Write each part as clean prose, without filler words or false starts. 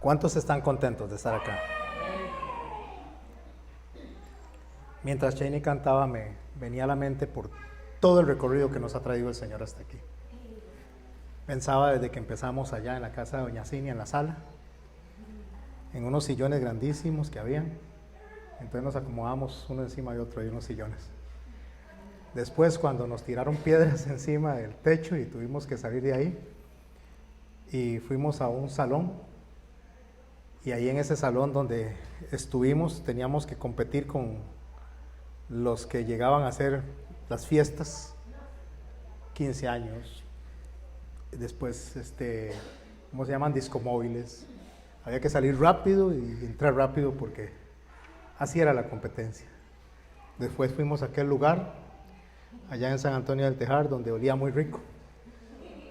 ¿Cuántos están contentos de estar acá? Mientras Cheney cantaba me venía a la mente por todo el recorrido que nos ha traído el Señor hasta aquí. Pensaba desde que empezamos allá en la casa de Doña Cinia, en la sala, en unos sillones grandísimos que habían. Entonces nos acomodamos uno encima de otro y unos sillones. Después, cuando nos tiraron piedras encima del techo y tuvimos que salir de ahí, y fuimos a un salón, y ahí en ese salón donde estuvimos teníamos que competir con los que llegaban a hacer las fiestas, 15 años, después, ¿cómo se llaman? Discomóviles. Había que salir rápido y entrar rápido porque así era la competencia. Después fuimos a aquel lugar, allá en San Antonio del Tejar, donde olía muy rico.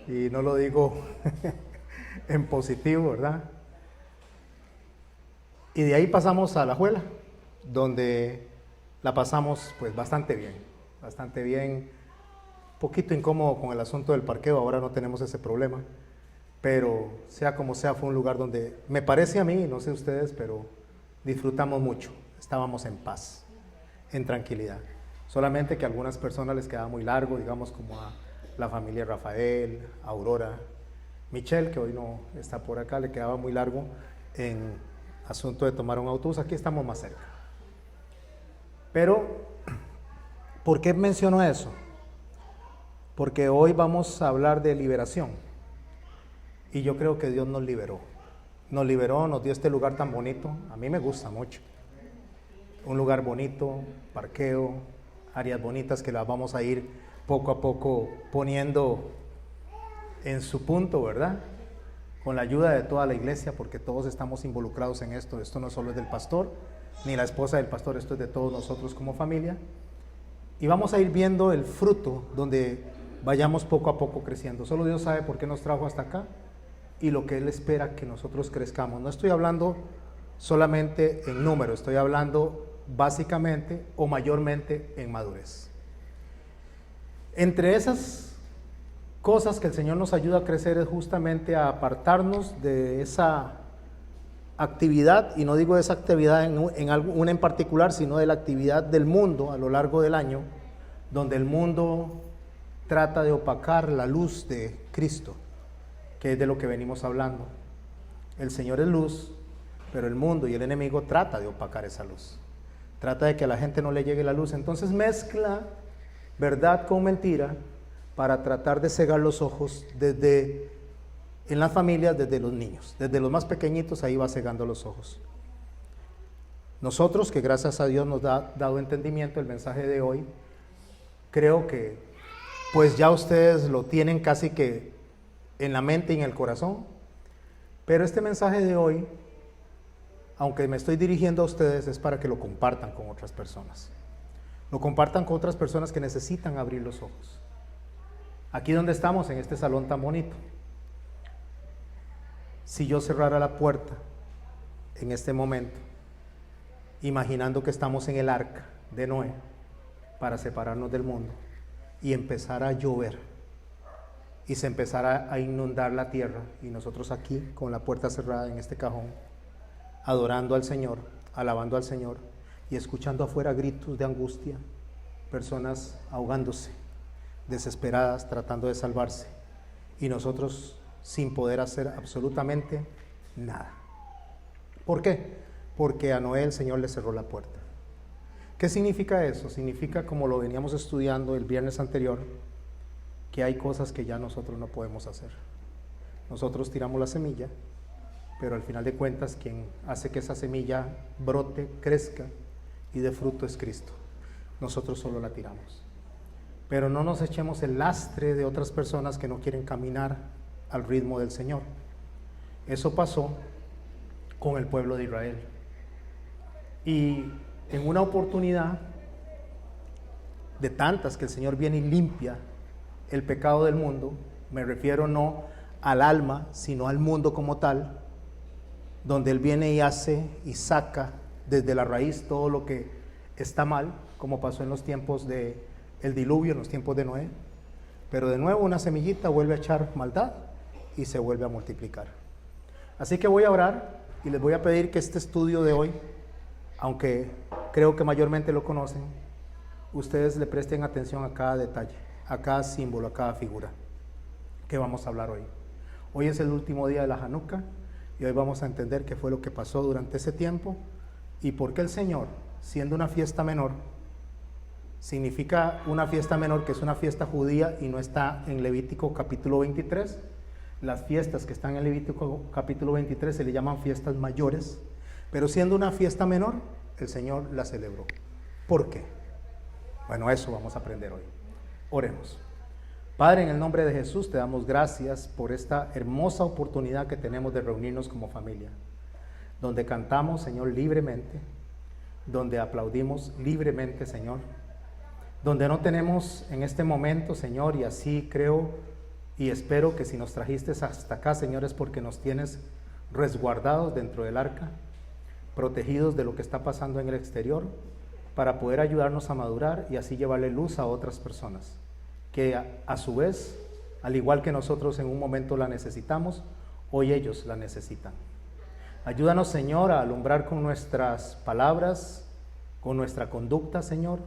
Y no lo digo en positivo, ¿verdad? Y de ahí pasamos a La Juela, donde la pasamos pues bastante bien, poquito incómodo con el asunto del parqueo, ahora no tenemos ese problema, pero sea como sea, fue un lugar donde me parece a mí, no sé ustedes, pero disfrutamos mucho, estábamos en paz, en tranquilidad. Solamente que a algunas personas les quedaba muy largo, digamos como a la familia Rafael, Aurora, Michelle, que hoy no está por acá, le quedaba muy largo en asunto de tomar un autobús. Aquí estamos más cerca. Pero, ¿por qué menciono eso? Porque hoy vamos a hablar de liberación. Y yo creo que Dios nos liberó. Nos liberó, nos dio este lugar tan bonito. A mí me gusta mucho. Un lugar bonito, parqueo, áreas bonitas que las vamos a ir poco a poco poniendo en su punto, ¿verdad? Con la ayuda de toda la iglesia, porque todos estamos involucrados en esto. Esto no solo es del pastor, ni la esposa del pastor, esto es de todos nosotros como familia. Y vamos a ir viendo el fruto donde vayamos poco a poco creciendo. Solo Dios sabe por qué nos trajo hasta acá y lo que Él espera que nosotros crezcamos. No estoy hablando solamente en número, estoy hablando básicamente o mayormente en madurez. Entre esas cosas que el Señor nos ayuda a crecer es justamente a apartarnos de esa actividad, y no digo esa actividad en una en particular, sino de la actividad del mundo a lo largo del año, donde el mundo trata de opacar la luz de Cristo, que es de lo que venimos hablando. El Señor es luz, pero el mundo y el enemigo trata de opacar esa luz. Trata de que a la gente no le llegue la luz, entonces mezcla verdad con mentira para tratar de cegar los ojos en las familias, desde los niños, desde los más pequeñitos, ahí va cegando los ojos. Nosotros, que gracias a Dios nos ha dado entendimiento el mensaje de hoy, creo que pues ya ustedes lo tienen casi que en la mente y en el corazón, pero este mensaje de hoy, aunque me estoy dirigiendo a ustedes, es para que lo compartan con otras personas. Lo compartan con otras personas que necesitan abrir los ojos. Aquí donde estamos, en este salón tan bonito, si yo cerrara la puerta en este momento, imaginando que estamos en el arca de Noé para separarnos del mundo, y empezara a llover, y se empezara a inundar la tierra, y nosotros aquí con la puerta cerrada en este cajón, adorando al Señor, alabando al Señor, y escuchando afuera gritos de angustia, personas ahogándose, desesperadas, tratando de salvarse, y nosotros sin poder hacer absolutamente nada. ¿Por qué? Porque a Noé el Señor le cerró la puerta. ¿Qué significa eso? Significa, como lo veníamos estudiando el viernes anterior, que hay cosas que ya nosotros no podemos hacer. Nosotros tiramos la semilla, pero al final de cuentas quien hace que esa semilla brote, crezca y dé fruto es Cristo. Nosotros solo la tiramos. Pero no nos echemos el lastre de otras personas que no quieren caminar al ritmo del Señor. Eso pasó con el pueblo de Israel. Y en una oportunidad de tantas que el Señor viene y limpia el pecado del mundo, me refiero no al alma, sino al mundo como tal, donde Él viene y hace y saca desde la raíz todo lo que está mal, como pasó en los tiempos del diluvio, en los tiempos de Noé. Pero de nuevo una semillita vuelve a echar maldad y se vuelve a multiplicar. Así que voy a orar Y les voy a pedir que este estudio de hoy, aunque creo que mayormente lo conocen, ustedes le presten atención a cada detalle, a cada símbolo, a cada figura que vamos a hablar hoy. Hoy es el último día de la Hanukkah y hoy vamos a entender qué fue lo que pasó durante ese tiempo y por qué el Señor, siendo una fiesta menor, significa una fiesta menor que es una fiesta judía y no está en Levítico capítulo 23. Las fiestas que están en Levítico capítulo 23 se le llaman fiestas mayores, pero siendo una fiesta menor, el Señor la celebró. ¿Por qué? Bueno, eso vamos a aprender hoy. Oremos. Padre, en el nombre de Jesús te damos gracias por esta hermosa oportunidad que tenemos de reunirnos como familia, donde cantamos, Señor, libremente, donde aplaudimos libremente, Señor, donde no tenemos en este momento, Señor, y así creo y espero que si nos trajiste hasta acá, Señor, es porque nos tienes resguardados dentro del arca, protegidos de lo que está pasando en el exterior, para poder ayudarnos a madurar y así llevarle luz a otras personas, que a su vez, al igual que nosotros en un momento la necesitamos, hoy ellos la necesitan. Ayúdanos, Señor, a alumbrar con nuestras palabras, con nuestra conducta, Señor.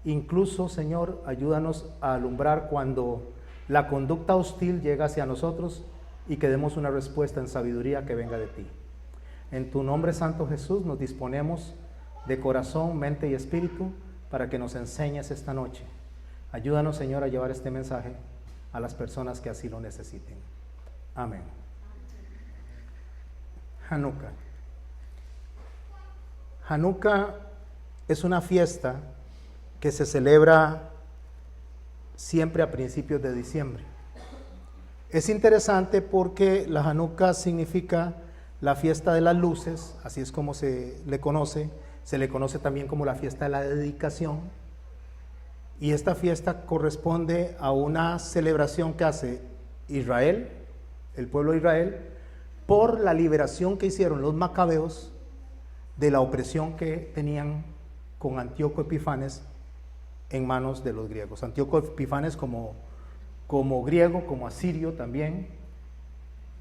Incluso, Señor, ayúdanos a alumbrar cuando la conducta hostil llega hacia nosotros y que demos una respuesta en sabiduría que venga de ti. En tu nombre, Santo Jesús, nos disponemos de corazón, mente y espíritu para que nos enseñes esta noche. Ayúdanos, Señor, a llevar este mensaje a las personas que así lo necesiten. Amén. Hanukkah. Hanukkah es una fiesta que se celebra siempre a principios de diciembre. Es interesante porque la Hanukkah significa la fiesta de las luces, así es como se le conoce también como la fiesta de la dedicación, y esta fiesta corresponde a una celebración que hace Israel, el pueblo de Israel, por la liberación que hicieron los macabeos de la opresión que tenían con Antíoco Epifanes en manos de los griegos. Antíoco Epifanes como griego, como asirio también,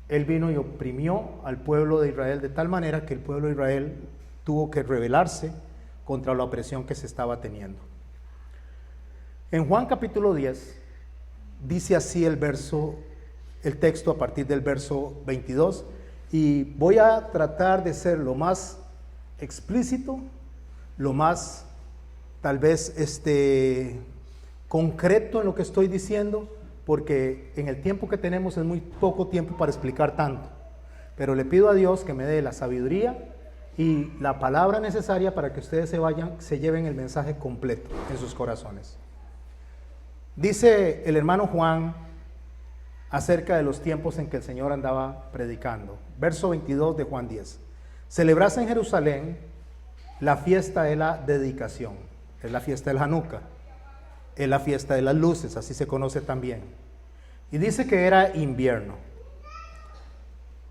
él vino y oprimió al pueblo de Israel de tal manera que el pueblo de Israel tuvo que rebelarse contra la opresión que se estaba teniendo. En Juan capítulo 10 dice así el texto a partir del verso 22, y voy a tratar de ser lo más explícito, lo más tal vez concreto en lo que estoy diciendo, porque en el tiempo que tenemos es muy poco tiempo para explicar tanto, pero le pido a Dios que me dé la sabiduría y la palabra necesaria para que ustedes se lleven el mensaje completo en sus corazones. Dice el hermano Juan acerca de los tiempos en que el Señor andaba predicando. Verso 22 de Juan 10. Celebrase en Jerusalén la fiesta de la dedicación. Es la fiesta del Hanukkah. Es la fiesta de las luces, así se conoce también. Y dice que era invierno.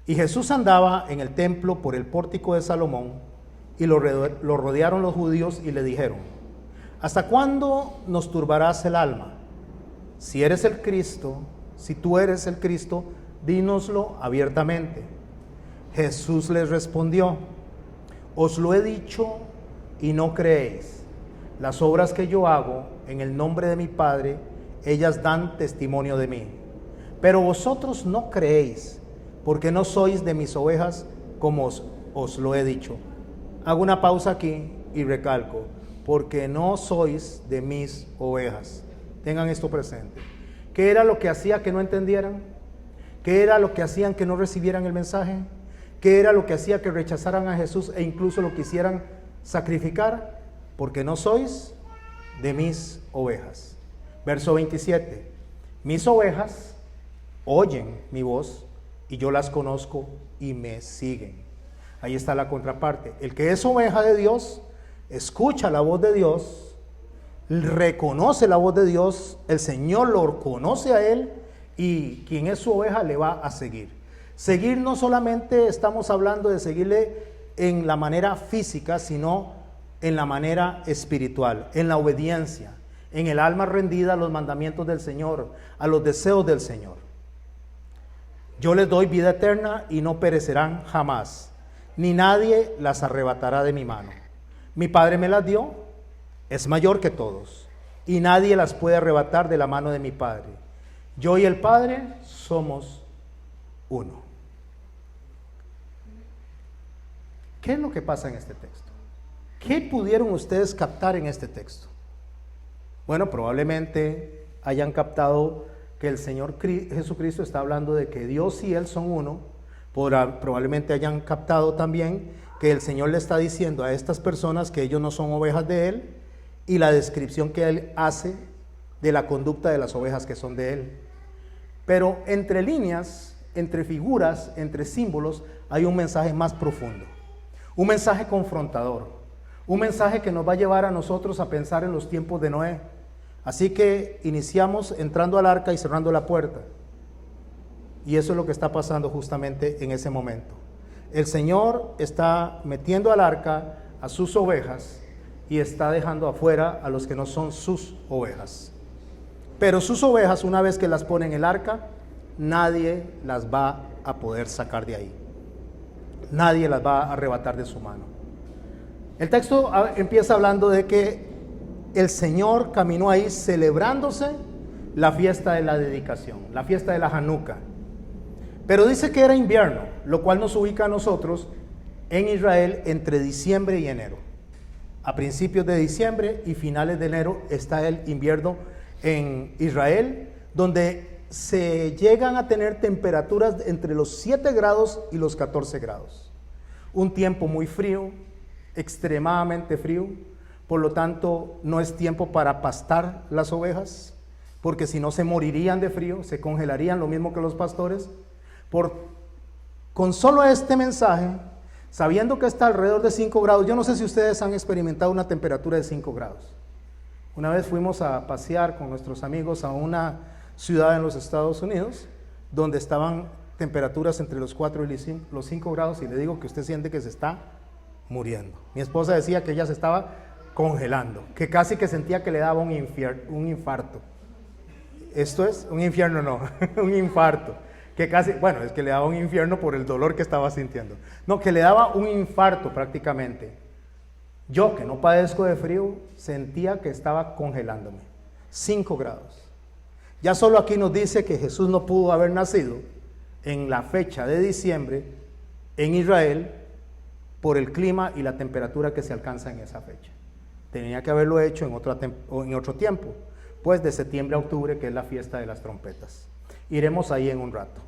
Y Jesús andaba en el templo por el pórtico de Salomón, y lo rodearon los judíos y le dijeron: ¿hasta cuándo nos turbarás el alma? Si eres el Cristo, si tú eres el Cristo, dínoslo abiertamente. Jesús les respondió: os lo he dicho y no creéis. Las obras que yo hago en el nombre de mi Padre, ellas dan testimonio de mí. Pero vosotros no creéis, porque no sois de mis ovejas, como os lo he dicho. Hago una pausa aquí y recalco: porque no sois de mis ovejas. Tengan esto presente. ¿Qué era lo que hacía que no entendieran? ¿Qué era lo que hacían que no recibieran el mensaje? ¿Qué era lo que hacía que rechazaran a Jesús e incluso lo quisieran sacrificar? Porque no sois de mis ovejas. Verso 27. Mis ovejas oyen mi voz y yo las conozco y me siguen. Ahí está la contraparte. El que es oveja de Dios, escucha la voz de Dios, reconoce la voz de Dios, el Señor lo conoce a él, y quien es su oveja le va a seguir. Seguir no solamente estamos hablando de seguirle en la manera física, sino en la manera espiritual, en la obediencia, en el alma rendida a los mandamientos del Señor, a los deseos del Señor. Yo les doy vida eterna y no perecerán jamás, ni nadie las arrebatará de mi mano. Mi Padre me las dio, es mayor que todos, y nadie las puede arrebatar de la mano de mi Padre. Yo y el Padre somos uno. ¿Qué es lo que pasa en este texto? ¿Qué pudieron ustedes captar en este texto? Bueno, probablemente hayan captado que el Señor Jesucristo está hablando de que Dios y Él son uno. Probablemente hayan captado también que el Señor le está diciendo a estas personas que ellos no son ovejas de Él, y la descripción que Él hace de la conducta de las ovejas que son de Él. Pero entre líneas, entre figuras, entre símbolos, hay un mensaje más profundo, un mensaje confrontador, un mensaje que nos va a llevar a nosotros a pensar en los tiempos de Noé. Así que iniciamos entrando al arca y cerrando la puerta. Y eso es lo que está pasando justamente en ese momento. El Señor está metiendo al arca a sus ovejas y está dejando afuera a los que no son sus ovejas. Pero sus ovejas, una vez que las pone en el arca, nadie las va a poder sacar de ahí. Nadie las va a arrebatar de su mano. El texto empieza hablando de que el Señor caminó ahí celebrándose la fiesta de la dedicación, la fiesta de la Hanukkah. Pero dice que era invierno, lo cual nos ubica a nosotros en Israel entre diciembre y enero. A principios de diciembre y finales de enero está el invierno en Israel, donde se llegan a tener temperaturas entre los 7 grados y los 14 grados. Un tiempo muy frío, extremadamente frío. Por lo tanto, no es tiempo para pastar las ovejas, porque si no se morirían de frío, se congelarían, lo mismo que los pastores. Con solo este mensaje, sabiendo que está alrededor de 5 grados, yo no sé si ustedes han experimentado una temperatura de 5 grados. Una vez fuimos a pasear con nuestros amigos a una ciudad en los Estados Unidos, donde estaban temperaturas entre los 4 y los 5 grados, y le digo que usted siente que se está muriendo. Mi esposa decía que ella se estaba congelando, que casi que sentía que le daba un infarto. Esto es un infierno, no, un infarto. Que casi, bueno, es que le daba un infierno por el dolor que estaba sintiendo. No, que le daba un infarto prácticamente. Yo, que no padezco de frío, sentía que estaba congelándome. 5 grados. Ya solo aquí nos dice que Jesús no pudo haber nacido en la fecha de diciembre en Israel por el clima y la temperatura que se alcanza en esa fecha. Tenía que haberlo hecho en otro tiempo, pues de septiembre a octubre, que es la fiesta de las trompetas. Iremos ahí en un rato.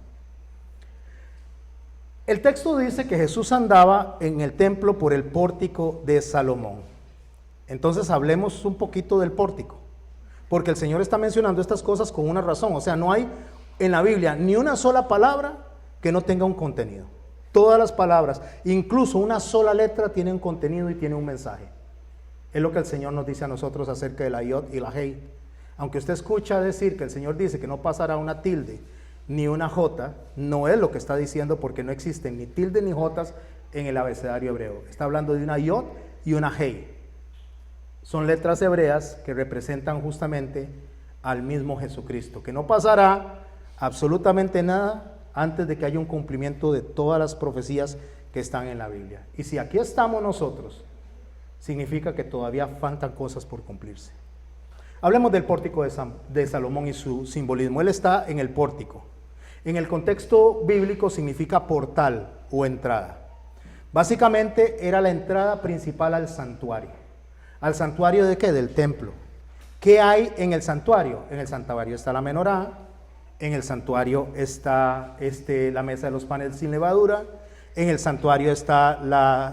El texto dice que Jesús andaba en el templo por el pórtico de Salomón. Entonces hablemos un poquito del pórtico, porque el Señor está mencionando estas cosas con una razón. O sea, no hay en la Biblia ni una sola palabra que no tenga un contenido. Todas las palabras, incluso una sola letra, tiene un contenido y tiene un mensaje. Es lo que el Señor nos dice a nosotros acerca de la Yod y la Hei. Aunque usted escucha decir que el Señor dice que no pasará una tilde ni una jota, no es lo que está diciendo, porque no existen ni tilde ni jotas en el abecedario hebreo. Está hablando de una Yod y una Hei. Son letras hebreas que representan justamente al mismo Jesucristo, que no pasará absolutamente nada antes de que haya un cumplimiento de todas las profecías que están en la Biblia. Y si aquí estamos nosotros, significa que todavía faltan cosas por cumplirse. Hablemos del pórtico de Salomón y su simbolismo. Él está en el pórtico. En el contexto bíblico significa portal o entrada. Básicamente era la entrada principal al santuario. ¿Al santuario de qué? Del templo. ¿Qué hay en el santuario? En el santuario está la menorá, en el santuario está la mesa de los panes sin levadura, en el santuario está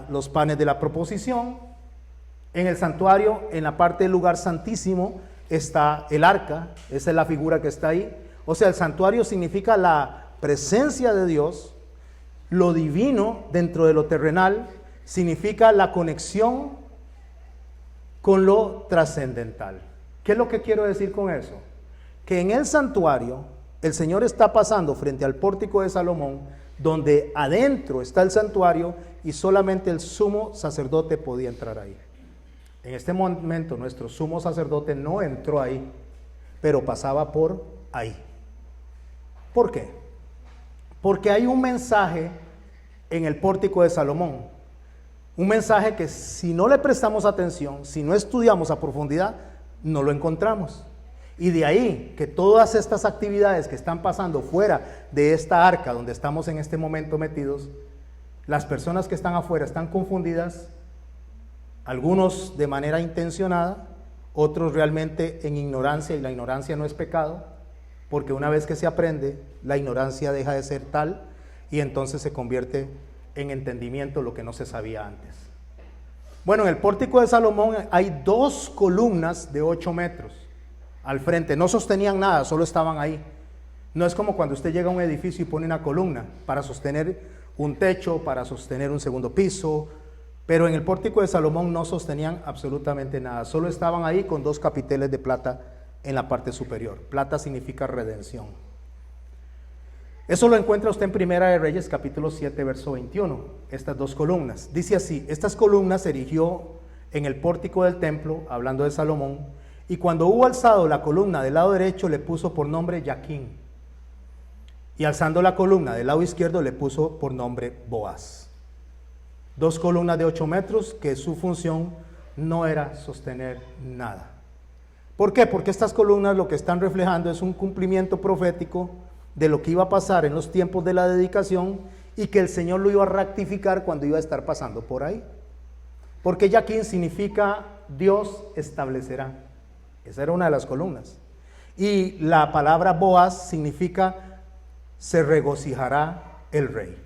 los panes de la proposición, en el santuario, en la parte del lugar santísimo, está el arca, esa es la figura que está ahí. O sea, el santuario significa la presencia de Dios, lo divino dentro de lo terrenal, significa la conexión con lo trascendental. ¿Qué es lo que quiero decir con eso? Que en el santuario, el Señor está pasando frente al pórtico de Salomón, donde adentro está el santuario y solamente el sumo sacerdote podía entrar ahí. En este momento nuestro sumo sacerdote no entró ahí, pero pasaba por ahí. ¿Por qué? Porque hay un mensaje en el pórtico de Salomón. Un mensaje que si no le prestamos atención, si no estudiamos a profundidad, no lo encontramos. Y de ahí que todas estas actividades que están pasando fuera de esta arca donde estamos en este momento metidos, las personas que están afuera están confundidas, algunos de manera intencionada, otros realmente en ignorancia, y la ignorancia no es pecado, porque una vez que se aprende, la ignorancia deja de ser tal y entonces se convierte en entendimiento lo que no se sabía antes. Bueno, en el pórtico de Salomón hay 2 columnas de 8 metros al frente, no sostenían nada, solo estaban ahí. No es como cuando usted llega a un edificio y pone una columna para sostener un techo, para sostener un segundo piso, pero en el pórtico de Salomón no sostenían absolutamente nada, solo estaban ahí con 2 capiteles de plata en la parte superior. Plata significa redención. Eso lo encuentra usted en Primera de Reyes, capítulo 7, verso 21, estas 2 columnas. Dice así: estas columnas se erigió en el pórtico del templo, hablando de Salomón, y cuando hubo alzado la columna del lado derecho, le puso por nombre Jaquín, y alzando la columna del lado izquierdo, le puso por nombre Boaz. 2 columnas de 8 metros que su función no era sostener nada. ¿Por qué? Porque estas columnas lo que están reflejando es un cumplimiento profético de lo que iba a pasar en los tiempos de la dedicación y que el Señor lo iba a rectificar cuando iba a estar pasando por ahí. Porque Jaquín significa Dios establecerá. Esa era una de las columnas. Y la palabra Boaz significa se regocijará el rey.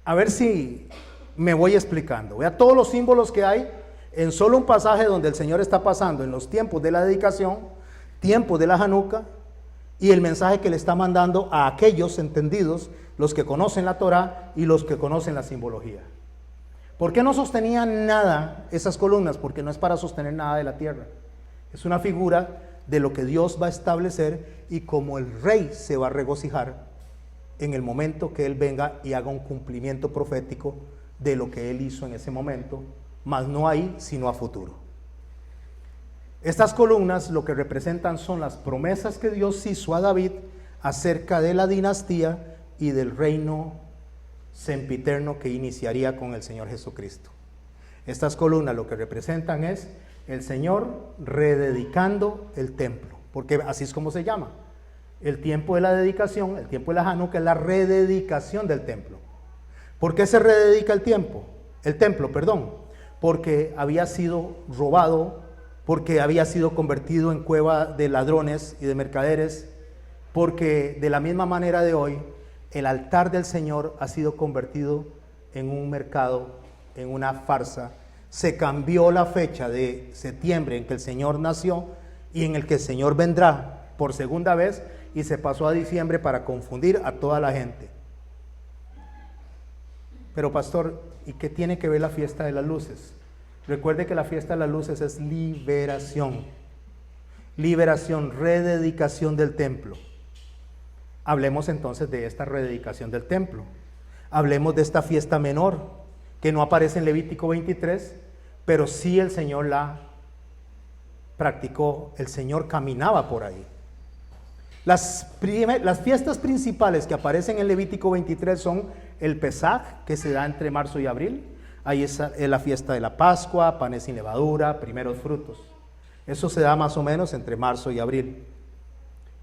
A ver si me voy explicando. Vea todos los símbolos que hay en solo un pasaje donde el Señor está pasando en los tiempos de la dedicación, tiempos de la Hanukkah, y el mensaje que le está mandando a aquellos entendidos, los que conocen la Torá y los que conocen la simbología. ¿Por qué no sostenían nada esas columnas? Porque no es para sostener nada de la tierra. Es una figura de lo que Dios va a establecer y como el rey se va a regocijar en el momento que Él venga y haga un cumplimiento profético de lo que Él hizo en ese momento, mas no ahí, sino a futuro. Estas columnas lo que representan son las promesas que Dios hizo a David acerca de la dinastía y del reino sempiterno que iniciaría con el Señor Jesucristo. Estas columnas lo que representan es el Señor rededicando el templo, porque así es como se llama. El tiempo de la dedicación, el tiempo de la Hanukkah es la rededicación del templo. ¿Por qué se rededica el templo? Porque había sido robado, porque había sido convertido en cueva de ladrones y de mercaderes, porque de la misma manera de hoy, el altar del Señor ha sido convertido en un mercado, en una farsa. Se cambió la fecha de septiembre en que el Señor nació y en el que el Señor vendrá por segunda vez, y se pasó a diciembre para confundir a toda la gente. Pero pastor, ¿y qué tiene que ver la fiesta de las luces? Recuerde que la fiesta de las luces es liberación. Liberación, rededicación del templo. Hablemos entonces de esta rededicación del templo. Hablemos de esta fiesta menor, que no aparece en Levítico 23, pero sí el Señor la practicó, el Señor caminaba por ahí. Las fiestas principales que aparecen en Levítico 23 son el Pesaj, que se da entre marzo y abril. Ahí es la fiesta de la Pascua, panes sin levadura, primeros frutos. Eso se da más o menos entre marzo y abril.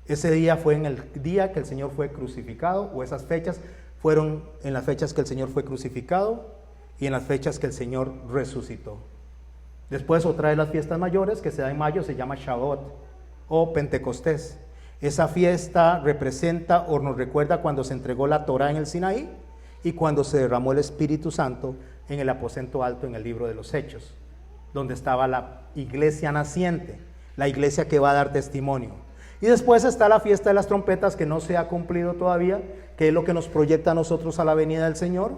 Ese día fue en el día que el Señor fue crucificado, o esas fechas fueron en las fechas que el Señor fue crucificado y en las fechas que el Señor resucitó. Después otra de las fiestas mayores que se da en mayo se llama Shavuot o Pentecostés. Esa fiesta representa o nos recuerda cuando se entregó la Torá en el Sinaí y cuando se derramó el Espíritu Santo en el aposento alto en el libro de los Hechos, donde estaba la iglesia naciente, la iglesia que va a dar testimonio. Y después está la fiesta de las trompetas, que no se ha cumplido todavía, que es lo que nos proyecta a nosotros a la venida del Señor,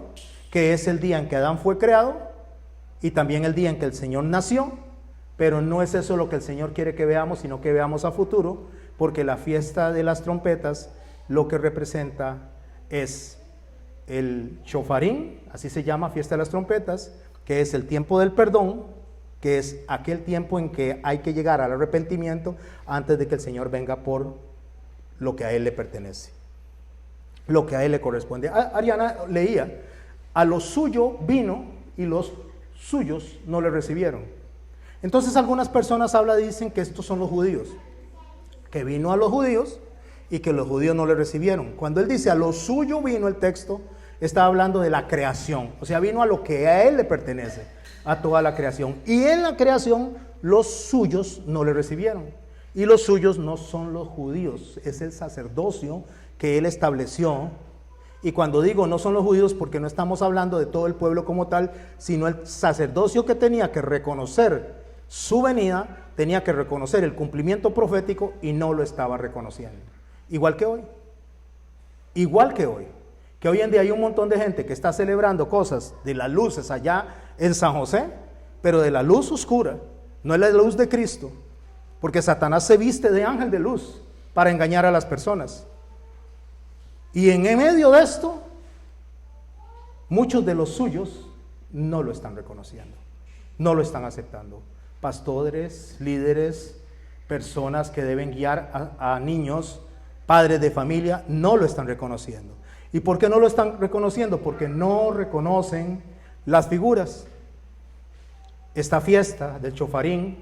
que es el día en que Adán fue creado y también el día en que el Señor nació, pero no es eso lo que el Señor quiere que veamos, sino que veamos a futuro, porque la fiesta de las trompetas lo que representa es el shofarín, así se llama, fiesta de las trompetas, que es el tiempo del perdón, que es aquel tiempo en que hay que llegar al arrepentimiento antes de que el Señor venga por lo que a Él le pertenece, lo que a Él le corresponde. Ariana leía a lo suyo vino y los suyos no le recibieron. Entonces algunas personas dicen que estos son los judíos, que vino a los judíos y que los judíos no le recibieron. Cuando él dice a lo suyo vino, el texto está hablando de la creación, o sea, vino a lo que a él le pertenece, a toda la creación. Y en la creación los suyos no le recibieron. Y los suyos no son los judíos, es el sacerdocio que él estableció. Y cuando digo no son los judíos, porque no estamos hablando de todo el pueblo como tal, sino el sacerdocio que tenía que reconocer su venida, tenía que reconocer el cumplimiento profético y no lo estaba reconociendo. Igual que hoy. Igual que hoy. Que hoy en día hay un montón de gente que está celebrando cosas de las luces allá en San José, pero de la luz oscura, no es la luz de Cristo, porque Satanás se viste de ángel de luz para engañar a las personas. Y en medio de esto, muchos de los suyos no lo están reconociendo, no lo están aceptando. Pastores, líderes, personas que deben guiar a niños, padres de familia, no lo están reconociendo. ¿Y por qué no lo están reconociendo? Porque no reconocen las figuras. Esta fiesta del Chofarín,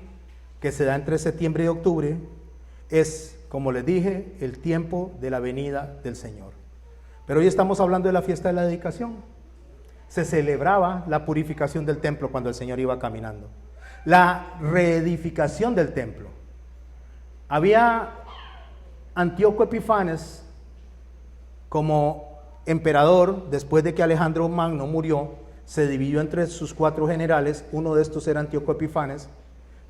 que se da entre septiembre y octubre, es, como les dije, el tiempo de la venida del Señor. Pero hoy estamos hablando de la fiesta de la dedicación. Se celebraba la purificación del templo cuando el Señor iba caminando. La reedificación del templo. Había Antíoco Epifanes como emperador. Después de que Alejandro Magno murió, se dividió entre sus 4 generales. Uno de estos era Antíoco Epifanes,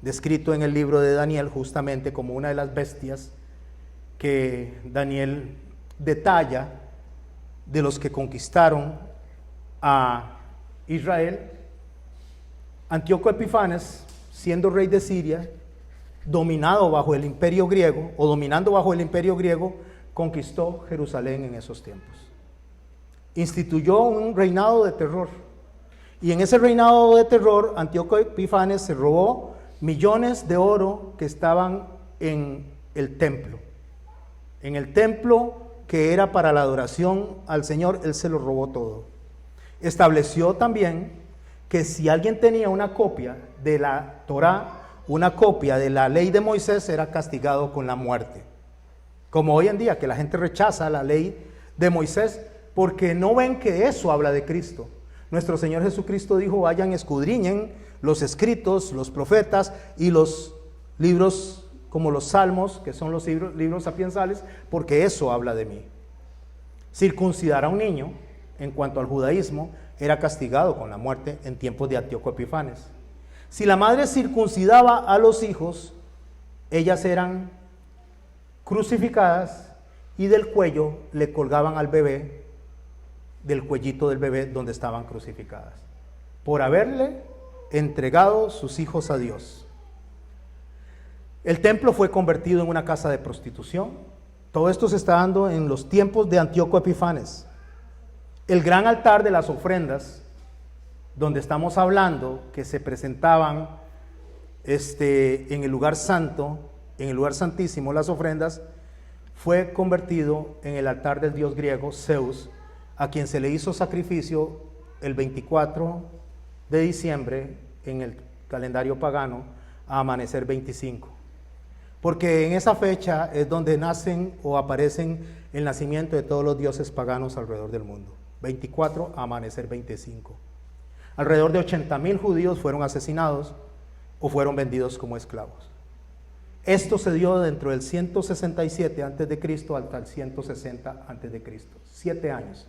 descrito en el libro de Daniel justamente como una de las bestias que Daniel detalla de los que conquistaron a Israel. Antíoco Epifanes, siendo rey de Siria, dominando bajo el imperio griego, conquistó Jerusalén en esos tiempos. Instituyó un reinado de terror. Y en ese reinado de terror, Antíoco Epifanes se robó millones de oro que estaban en el templo. En el templo que era para la adoración al Señor, él se lo robó todo. Estableció también que si alguien tenía una copia de la Torá, una copia de la ley de Moisés, era castigado con la muerte. Como hoy en día, que la gente rechaza la ley de Moisés porque no ven que eso habla de Cristo. Nuestro Señor Jesucristo dijo: vayan, escudriñen los escritos, los profetas y los libros como los salmos, que son los libros sapiensales, porque eso habla de mí. Circuncidar a un niño, en cuanto al judaísmo, era castigado con la muerte en tiempos de Antíoco Epifanes. Si la madre circuncidaba a los hijos, ellas eran crucificadas y del cuello le colgaban al bebé, del cuellito del bebé donde estaban crucificadas, por haberle entregado sus hijos a Dios. El templo fue convertido en una casa de prostitución. Todo esto se está dando en los tiempos de Antíoco Epifanes. El gran altar de las ofrendas, donde estamos hablando que se presentaban en el lugar santo, en el lugar santísimo, las ofrendas, fue convertido en el altar del dios griego Zeus, a quien se le hizo sacrificio el 24 de diciembre en el calendario pagano a amanecer 25. Porque en esa fecha es donde nacen o aparecen el nacimiento de todos los dioses paganos alrededor del mundo. 24 a amanecer 25. Alrededor de 80,000 judíos fueron asesinados o fueron vendidos como esclavos. Esto se dio dentro del 167 a.C. hasta el 160 a.C. 7 años.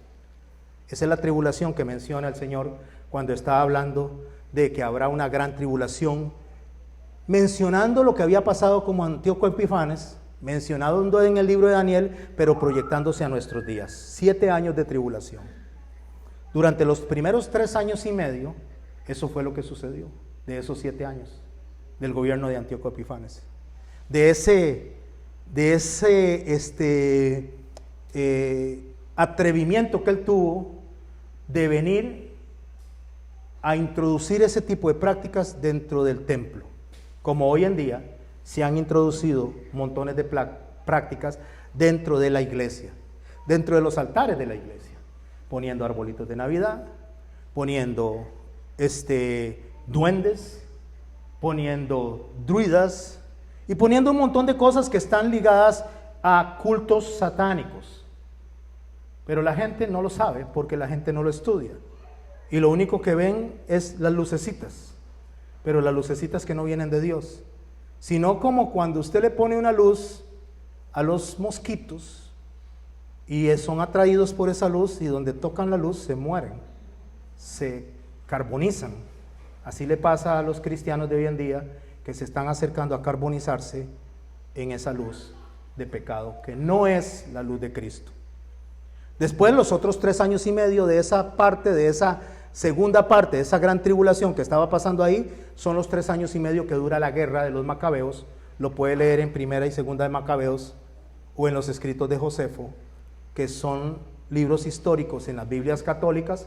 Esa es la tribulación que menciona el Señor cuando está hablando de que habrá una gran tribulación, mencionando lo que había pasado con Antíoco Epifanes, mencionado en el libro de Daniel, pero proyectándose a nuestros días. 7 años de tribulación. Durante los primeros 3 años y medio, eso fue lo que sucedió, de esos 7 años, del gobierno de Antíoco Epifanes. De ese atrevimiento que él tuvo de venir a introducir ese tipo de prácticas dentro del templo. Como hoy en día se han introducido montones de prácticas dentro de la iglesia, dentro de los altares de la iglesia, poniendo arbolitos de Navidad, poniendo duendes, poniendo druidas y poniendo un montón de cosas que están ligadas a cultos satánicos. Pero la gente no lo sabe porque la gente no lo estudia. Y lo único que ven es las lucecitas, pero las lucecitas que no vienen de Dios, sino como cuando usted le pone una luz a los mosquitos y son atraídos por esa luz, y donde tocan la luz se mueren, se carbonizan. Así le pasa a los cristianos de hoy en día, que se están acercando a carbonizarse en esa luz de pecado, que no es la luz de Cristo. Después, los otros 3 años y medio de esa parte, de esa segunda parte, de esa gran tribulación que estaba pasando ahí, son los 3 años y medio que dura la guerra de los Macabeos. Lo puede leer en Primera y Segunda de Macabeos o en los escritos de Josefo, que son libros históricos en las Biblias católicas.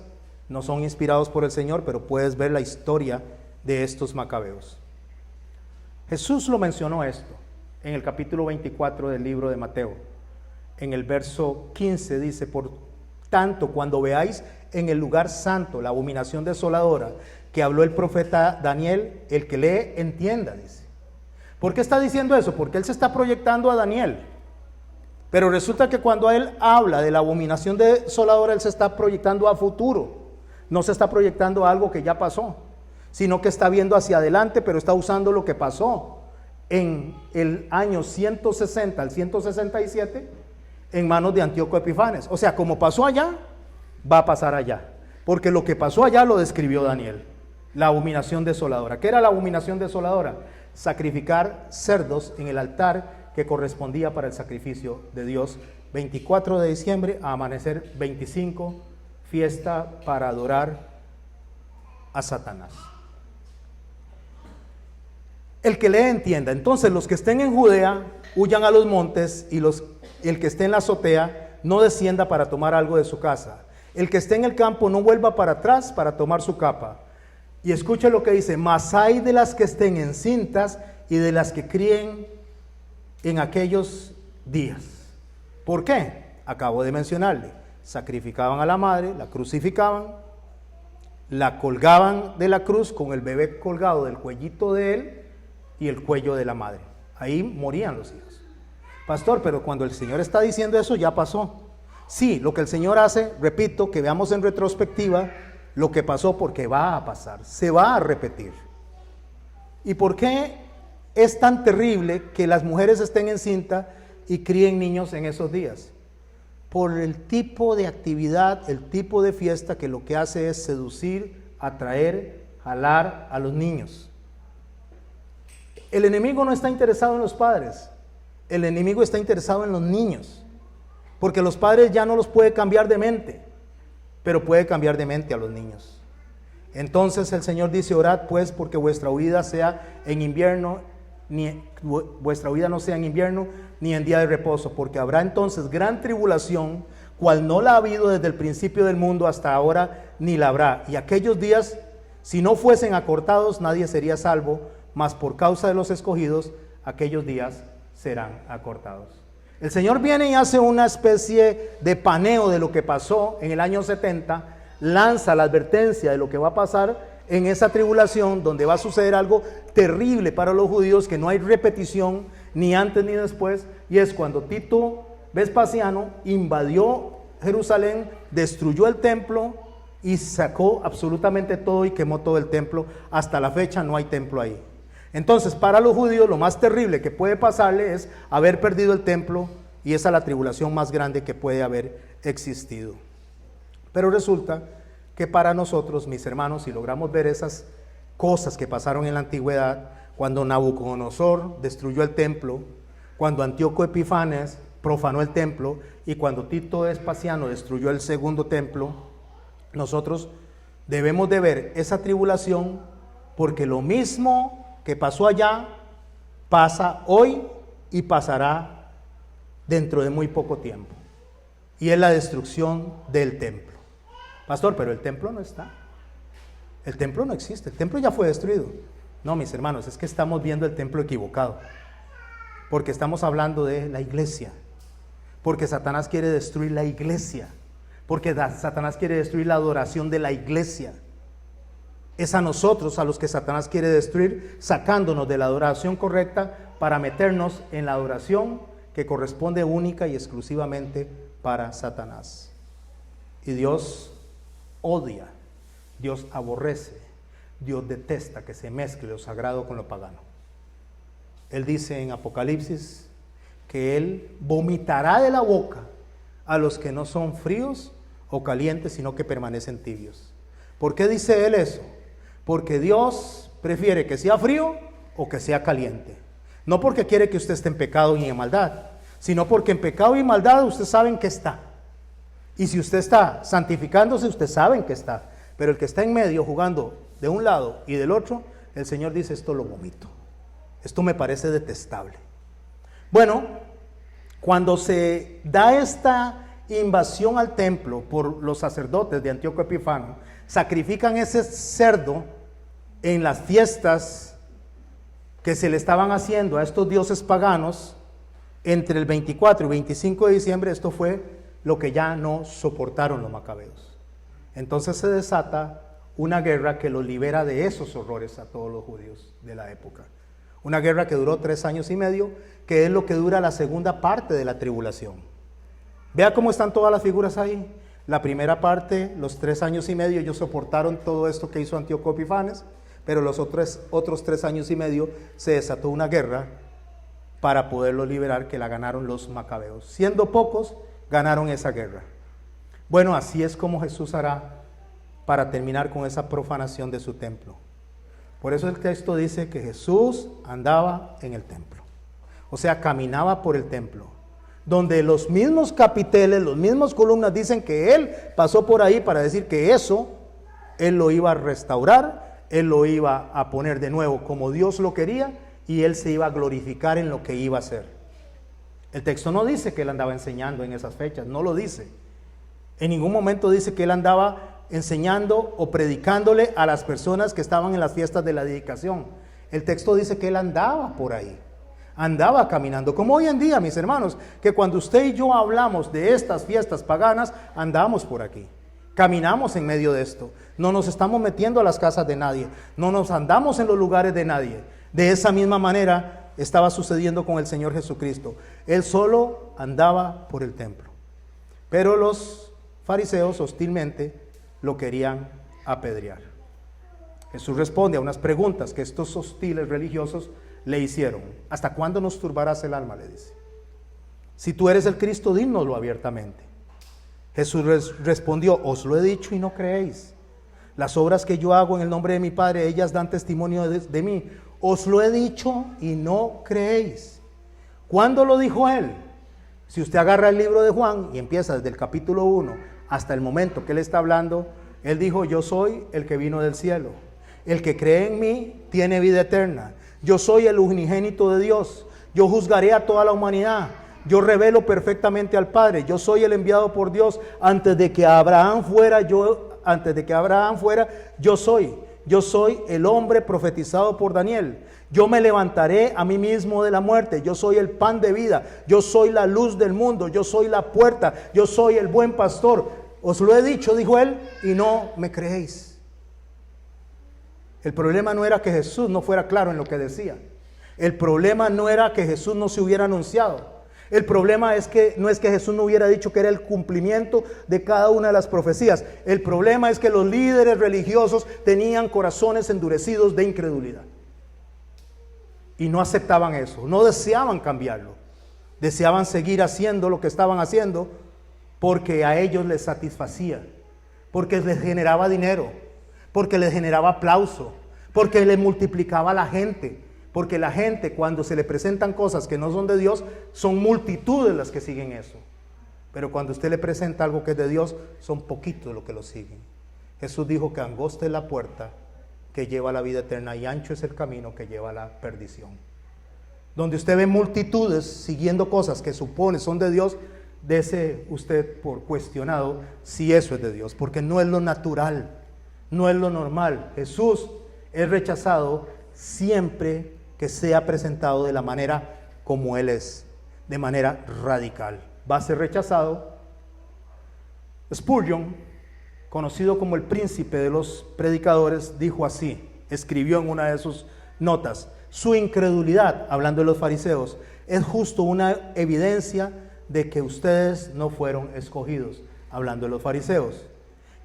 No son inspirados por el Señor, pero puedes ver la historia de estos Macabeos. Jesús lo mencionó esto en el capítulo 24 del libro de Mateo. En el verso 15 dice: por tanto, cuando veáis en el lugar santo la abominación desoladora que habló el profeta Daniel, el que lee entienda, dice. ¿Por qué está diciendo eso? Porque él se está proyectando a Daniel. Pero resulta que cuando él habla de la abominación desoladora, él se está proyectando a futuro. No se está proyectando a algo que ya pasó, sino que está viendo hacia adelante, pero está usando lo que pasó en el año 160 al 167 en manos de Antíoco Epifanes. O sea, como pasó allá, va a pasar allá, porque lo que pasó allá lo describió Daniel. La abominación desoladora. ¿Qué era la abominación desoladora? Sacrificar cerdos en el altar que correspondía para el sacrificio de Dios. 24 de diciembre a amanecer 25, fiesta para adorar a Satanás. El que lee entienda. Entonces, los que estén en Judea huyan a los montes, y el que esté en la azotea no descienda para tomar algo de su casa. El que esté en el campo no vuelva para atrás para tomar su capa. Y escuche lo que dice: mas hay de las que estén encintas y de las que críen en aquellos días. ¿Por qué? Acabo de mencionarle. Sacrificaban a la madre, la crucificaban, la colgaban de la cruz con el bebé colgado del cuellito de él y el cuello de la madre. Ahí morían los hijos. Pastor, pero cuando el Señor está diciendo eso, ya pasó. Sí, lo que el Señor hace, repito, que veamos en retrospectiva lo que pasó, porque va a pasar, se va a repetir. ¿Y por qué es tan terrible que las mujeres estén encinta y críen niños en esos días? Por el tipo de actividad, el tipo de fiesta que lo que hace es seducir, atraer, jalar a los niños. El enemigo no está interesado en los padres, el enemigo está interesado en los niños, porque los padres ya no los puede cambiar de mente, pero puede cambiar de mente a los niños. Entonces el Señor dice: orad pues porque vuestra huida sea en invierno, vuestra huida no sea en invierno ni en día de reposo, porque habrá entonces gran tribulación, cual no la ha habido desde el principio del mundo hasta ahora, ni la habrá. Y aquellos días, si no fuesen acortados, nadie sería salvo, mas por causa de los escogidos, aquellos días serán acortados. El Señor viene y hace una especie de paneo de lo que pasó en el año 70, lanza la advertencia de lo que va a pasar en esa tribulación, donde va a suceder algo terrible para los judíos, que no hay repetición ni antes ni después, y es cuando Tito Vespasiano invadió Jerusalén, destruyó el templo y sacó absolutamente todo y quemó todo el templo. Hasta la fecha no hay templo ahí. Entonces, para los judíos lo más terrible que puede pasarle es haber perdido el templo, y esa es la tribulación más grande que puede haber existido. Pero resulta que para nosotros, mis hermanos, si logramos ver esas cosas que pasaron en la antigüedad, cuando Nabucodonosor destruyó el templo, cuando Antíoco Epifanes profanó el templo y cuando Tito Vespasiano destruyó el segundo templo, nosotros debemos de ver esa tribulación, porque lo mismo que pasó allá pasa hoy y pasará dentro de muy poco tiempo, y es la destrucción del templo. Pastor, pero el templo no está, el templo no existe, el templo ya fue destruido. No, mis hermanos, es que estamos viendo el templo equivocado, porque estamos hablando de la iglesia, porque Satanás quiere destruir la iglesia, porque Satanás quiere destruir la adoración de la iglesia. Es a nosotros a los que Satanás quiere destruir, sacándonos de la adoración correcta para meternos en la adoración que corresponde única y exclusivamente para Satanás. Y Dios odia, Dios aborrece, Dios detesta que se mezcle lo sagrado con lo pagano. Él dice en Apocalipsis que Él vomitará de la boca a los que no son fríos o calientes, sino que permanecen tibios. ¿Por qué dice Él eso? Porque Dios prefiere que sea frío o que sea caliente. No porque quiere que usted esté en pecado y en maldad, sino porque en pecado y maldad usted sabe en qué está. Y si usted está santificándose, usted sabe en qué está. Pero el que está en medio jugando de un lado y del otro, el Señor dice: esto lo vomito. Esto me parece detestable. Bueno, cuando se da esta invasión al templo por los sacerdotes de Antíoco Epífanes, sacrifican ese cerdo en las fiestas que se le estaban haciendo a estos dioses paganos entre el 24 y 25 de diciembre. Esto fue lo que ya no soportaron los macabeos. Entonces se desata una guerra que los libera de esos horrores a todos los judíos de la época. Una guerra que duró 3 años y medio, que es lo que dura la segunda parte de la tribulación. Vea cómo están todas las figuras ahí. La primera parte, los 3 años y medio, ellos soportaron todo esto que hizo Antíoco Epífanes, pero los otros 3 años y medio se desató una guerra para poderlo liberar, que la ganaron los macabeos. Siendo pocos, ganaron esa guerra. Bueno, así es como Jesús hará para terminar con esa profanación de su templo. Por eso el texto dice que Jesús andaba en el templo, o sea, caminaba por el templo, donde los mismos capiteles, los mismos columnas dicen que Él pasó por ahí para decir que eso Él lo iba a restaurar, Él lo iba a poner de nuevo como Dios lo quería, y Él se iba a glorificar en lo que iba a hacer. El texto no dice que Él andaba enseñando en esas fechas, no lo dice. En ningún momento dice que Él andaba enseñando o predicándole a las personas que estaban en las fiestas de la dedicación. El texto dice que Él andaba por ahí, andaba caminando, como hoy en día, mis hermanos, que cuando usted y yo hablamos de estas fiestas paganas, andamos por aquí, caminamos en medio de esto, no nos estamos metiendo a las casas de nadie, no nos andamos en los lugares de nadie. De esa misma manera estaba sucediendo con el Señor Jesucristo. Él solo andaba por el templo, pero los fariseos hostilmente lo querían apedrear. Jesús responde a unas preguntas que estos hostiles religiosos le hicieron. ¿Hasta cuándo nos turbarás el alma?, le dice. Si tú eres el Cristo, dínoslo abiertamente. Jesús respondió: os lo he dicho y no creéis. Las obras que yo hago en el nombre de mi Padre, ellas dan testimonio de mí. Os lo he dicho y no creéis. ¿Cuándo lo dijo Él? Si usted agarra el libro de Juan y empieza desde el capítulo 1 hasta el momento que Él está hablando, Él dijo: yo soy el que vino del cielo. El que cree en mí tiene vida eterna. Yo soy el unigénito de Dios. Yo juzgaré a toda la humanidad. Yo revelo perfectamente al Padre. Yo soy el enviado por Dios. Antes de que Abraham fuera, yo soy. Yo soy el hombre profetizado por Daniel. Yo me levantaré a mí mismo de la muerte. Yo soy el pan de vida. Yo soy la luz del mundo. Yo soy la puerta. Yo soy el buen pastor. Os lo he dicho, dijo Él, y no me creéis. El problema no era que Jesús no fuera claro en lo que decía. El problema no era que Jesús no se hubiera anunciado. El problema no es que Jesús no hubiera dicho que era el cumplimiento de cada una de las profecías. El problema es que los líderes religiosos tenían corazones endurecidos de incredulidad. Y no aceptaban eso, no deseaban cambiarlo. Deseaban seguir haciendo lo que estaban haciendo porque a ellos les satisfacía, porque les generaba dinero, porque les generaba aplauso, porque les multiplicaba a la gente. Porque la gente, cuando se le presentan cosas que no son de Dios, son multitudes las que siguen eso. Pero cuando usted le presenta algo que es de Dios, son poquitos los que lo siguen. Jesús dijo que angosta es la puerta que lleva a la vida eterna y ancho es el camino que lleva a la perdición. Donde usted ve multitudes siguiendo cosas que supone son de Dios, dese usted por cuestionado si eso es de Dios, porque no es lo natural, no es lo normal. Jesús es rechazado siempre que sea presentado de la manera como Él es, de manera radical. Va a ser rechazado Spurgeon, conocido como el príncipe de los predicadores, dijo así, escribió en una de sus notas: su incredulidad, hablando de los fariseos, es justo una evidencia de que ustedes no fueron escogidos, hablando de los fariseos,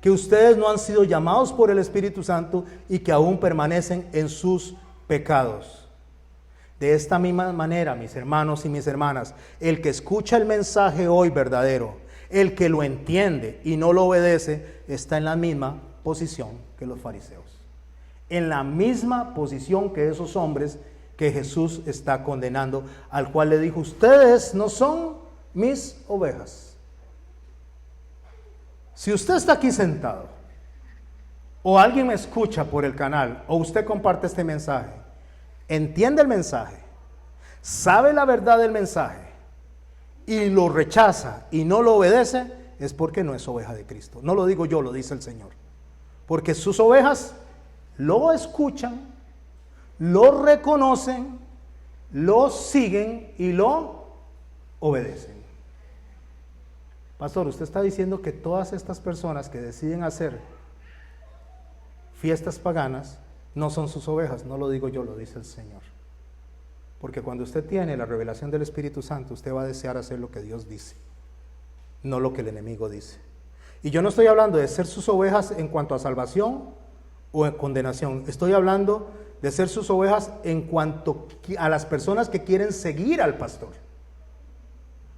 que ustedes no han sido llamados por el Espíritu Santo y que aún permanecen en sus pecados. De esta misma manera, mis hermanos y mis hermanas, el que escucha el mensaje hoy verdadero, el que lo entiende y no lo obedece, está en la misma posición que los fariseos, en la misma posición que esos hombres que Jesús está condenando, al cual le dijo: ustedes no son mis ovejas. Si usted está aquí sentado, o alguien me escucha por el canal, o usted comparte este mensaje, entiende el mensaje, sabe la verdad del mensaje, y lo rechaza y no lo obedece, es porque no es oveja de Cristo. No lo digo yo, lo dice el Señor. Porque sus ovejas lo escuchan, lo reconocen, lo siguen y lo obedecen. Pastor, usted está diciendo que todas estas personas que deciden hacer fiestas paganas no son sus ovejas. No lo digo yo, lo dice el Señor. Porque cuando usted tiene la revelación del Espíritu Santo, usted va a desear hacer lo que Dios dice, no lo que el enemigo dice. Y yo no estoy hablando de ser sus ovejas en cuanto a salvación o en condenación. Estoy hablando de ser sus ovejas en cuanto a las personas que quieren seguir al pastor.